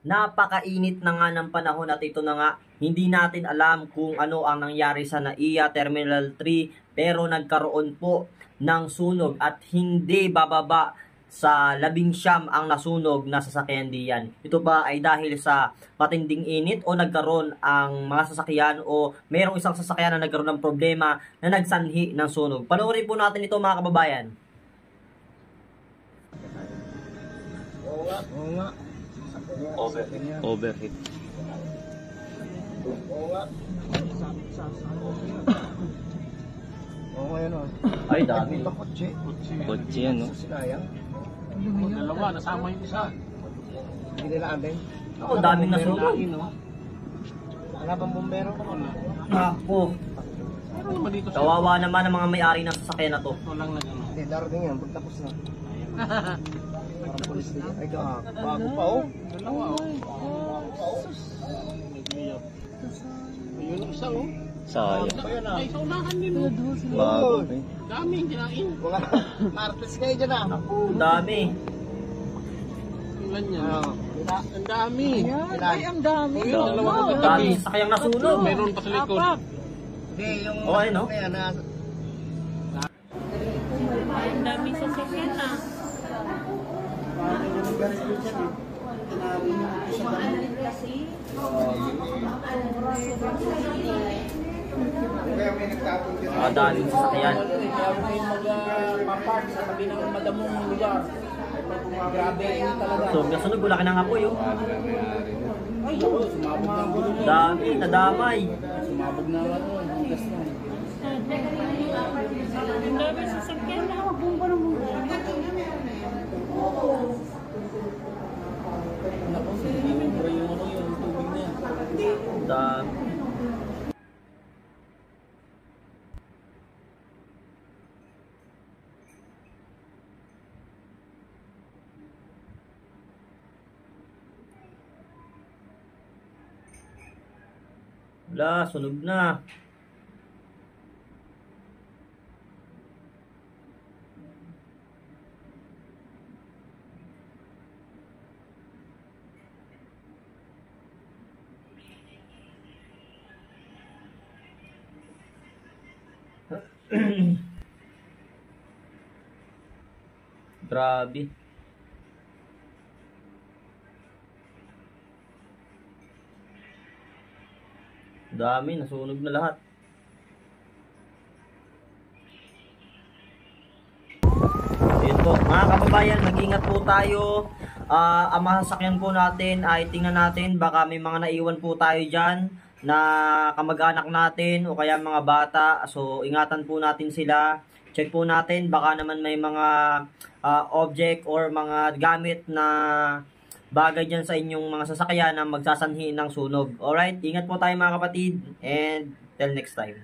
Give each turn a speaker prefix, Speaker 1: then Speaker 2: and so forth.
Speaker 1: Napakainit na nga ng panahon at ito na nga, hindi natin alam kung ano ang nangyari sa NAIA Terminal 3 pero nagkaroon po ng sunog at hindi bababa sa 19 ang nasunog na sasakyan diyan. Ito ba ay dahil sa matinding init o nagkaroon ang mga sasakyan o mayroong isang sasakyan na nagkaroon ng problema na nagsanhi ng sunog? Panoorin po natin ito mga kababayan.
Speaker 2: Oo nga.
Speaker 3: Overheat.
Speaker 2: Oo nga yun o.
Speaker 1: Ay, dami.
Speaker 2: Ito kotse.
Speaker 3: Kotse yan, no?
Speaker 2: Sinayang.
Speaker 4: Dalawa, nasama yung isa.
Speaker 2: Hindi nila amin.
Speaker 1: Ako, daming nasunog.
Speaker 2: Wala bang bumbero?
Speaker 1: Ako,
Speaker 4: Pero naman dito sa
Speaker 1: kawawa naman ang mga may-ari ng sasakyan na to.
Speaker 4: walang nag-ano.
Speaker 2: Hindi, darating yan. Pagtapos na. Parang polis na yan. Ay, bago pa oh.
Speaker 4: Dalawa, Ayun ang isa, oh.
Speaker 3: Sayang.
Speaker 4: Ay, sa unahan din, oh.
Speaker 3: Bago, eh.
Speaker 4: Daming kinain.
Speaker 2: Mga martes kayo dyan ah.
Speaker 1: Ako, dami.
Speaker 4: Ilan yan?
Speaker 2: Ah,
Speaker 4: Ang dami.
Speaker 2: Ay, ang dami.
Speaker 4: Ayun, dalawa ko
Speaker 1: Dami sasakyang nasunog.
Speaker 4: Meron pa sa likod.
Speaker 2: Hindi, yung
Speaker 1: Oh, ayun, no?
Speaker 2: yan na.
Speaker 5: Ang daming sasakyan na.
Speaker 1: Daming sasakyan.
Speaker 6: Mapark sa tabi ng madamong lugar. Grabe yun talaga.
Speaker 1: So, nasunog, wala ka ng apoy, oh.
Speaker 6: Ay, sumabog na ang gulo niya.
Speaker 1: Dami, nadamay.
Speaker 6: Sumabog na ano, hanggas na.
Speaker 5: Ang daming sasakyan na. Bumba ng bumba.
Speaker 6: Naku, hindi membre yung ano yung tubig niya.
Speaker 1: Dami. Wala, sunog na. Grabe. Dami, nasunog na lahat. Ayun po, mga kababayan, mag-ingat po tayo. Ang mga sasakyan po natin ay tingnan natin, baka may mga naiwan po tayo dyan na kamag-anak natin o kaya mga bata. So, ingatan po natin sila. Check po natin, baka naman may mga object or mga gamit na bagay dyan sa inyong mga sasakyan na magsasanhi ng sunog. Alright, ingat po tayo mga kapatid and till next time.